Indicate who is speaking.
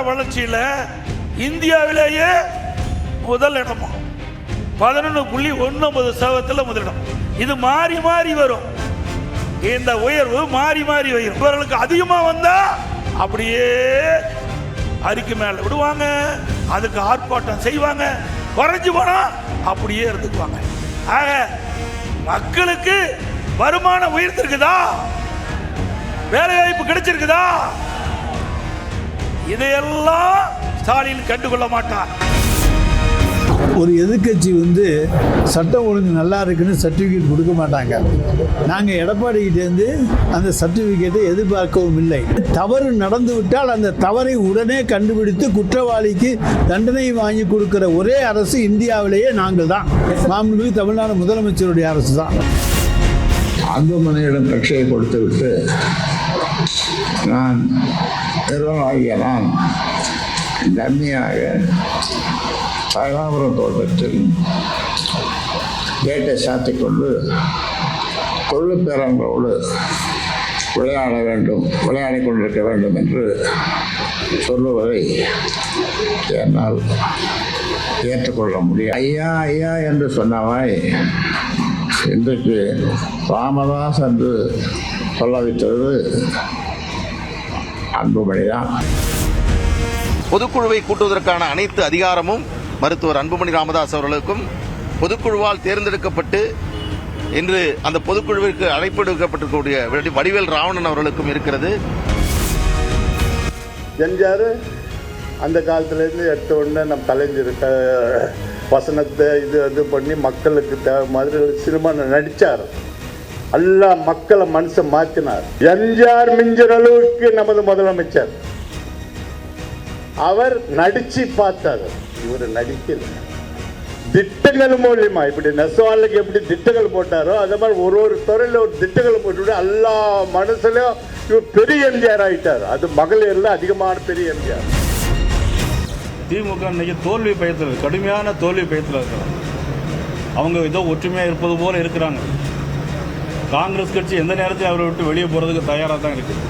Speaker 1: வளர்ச்சியில் இந்தியாவிலேயே முதல் இடமா 11.19% முதலிடம். இது மாறி மாறி வரும். இந்த உயர்வு மாறி மாறி வரும். இவர்களுக்கு அதிகமா வந்தா அப்படியே அரிக்கு மேல விடுவாங்க, அதுக்கு ஆர்ப்பாட்டம் செய்வாங்க. குறைஞ்சு போனா அப்படியே இருந்துக்குவாங்க. ஆக மக்களுக்கு வருமானம் உயர்த்திருக்குதா, வேலை வாய்ப்பு கிடைச்சிருக்குதா, இதையெல்லாம் ஸ்டாலின் கண்டுகொள்ள மாட்டார்.
Speaker 2: ஒரு எதிர்கட்சி சட்டம் ஒழுங்கு நல்லா இருக்குன்னு சர்டிஃபிகேட் கொடுக்க மாட்டாங்க. நாங்கள் எடப்பாடிக்கிட்டேருந்து அந்த சர்டிஃபிகேட்டை எதிர்பார்க்கவும் இல்லை. தவறு நடந்து விட்டால் அந்த தவறை உடனே கண்டுபிடித்து குற்றவாளிக்கு தண்டனை வாங்கி கொடுக்கிற ஒரே அரசு இந்தியாவிலேயே நாங்கள் தான். மாண்புமிகு தமிழ்நாடு முதலமைச்சருடைய அரசு தான்.
Speaker 3: அன்புமணியிடம் கட்சியை கொடுத்து விட்டு நான் நிறுவனமாகிய நான் தன்மையாக சகாபுரம் தோட்டத்தில் கேட்டை சாத்திக் கொண்டு கொள்ளு பேரங்களோடு விளையாடி கொண்டிருக்க வேண்டும் என்று சொல்லுவதை என்னால் ஏற்றுக்கொள்ள முடியும். ஐயா ஐயா என்று சொன்னவாய் இன்றைக்கு ராமதாஸ் என்று சொல்ல வைத்தது அன்புமணிதான்.
Speaker 4: பொதுக்குழுவை கூட்டுவதற்கான அனைத்து அதிகாரமும் மருத்துவர் அன்புமணி ராமதாஸ் அவர்களுக்கும் பொதுக்குழுவால் தேர்ந்தெடுக்கப்பட்டு இன்று அந்த பொதுக்குழுவிற்கு அழைப்பு எடுக்கப்பட்டிருக்கக்கூடிய வடிவேல் ராவணன் அவர்களுக்கும் இருக்கிறது.
Speaker 5: எம்ஜிஆர் அந்த காலத்திலேருந்து எடுத்த உடனே நம்ம கலைஞர் வசனத்தை இது பண்ணி மக்களுக்கு தேவை மாதிரி சினிமா நடித்தார். எல்லா மக்களை மனசை மாற்றினார். எம்ஜிஆர் மிஞ்சுற அளவுக்கு நமது முதலமைச்சர். அவர் நடிச்சு பார்த்தார், இவர் நடிக்கல. திட்டங்கள் மூலியமா இப்படி நெசவாளுக்கு எப்படி திட்டங்கள் போட்டாரோ அதே மாதிரி ஒரு துறையில் ஒரு திட்டங்கள் போட்டு எல்லா மனசுலயும் இவர் பெரிய எம்ஜிஆர் ஆயிட்டார். அது மகளிர்ல அதிகமான பெரிய எம்ஜிஆர்.
Speaker 6: திமுக இன்னைக்கு தோல்வி பயத்தில், கடுமையான தோல்வி பயத்தில் இருக்கிறாங்க. அவங்க ஏதோ ஒற்றுமையாக இருப்பது போல இருக்கிறாங்க. காங்கிரஸ் கட்சி எந்த நேரத்தையும் அவரை விட்டு வெளியே போறதுக்கு தயாராக தான் இருக்குது.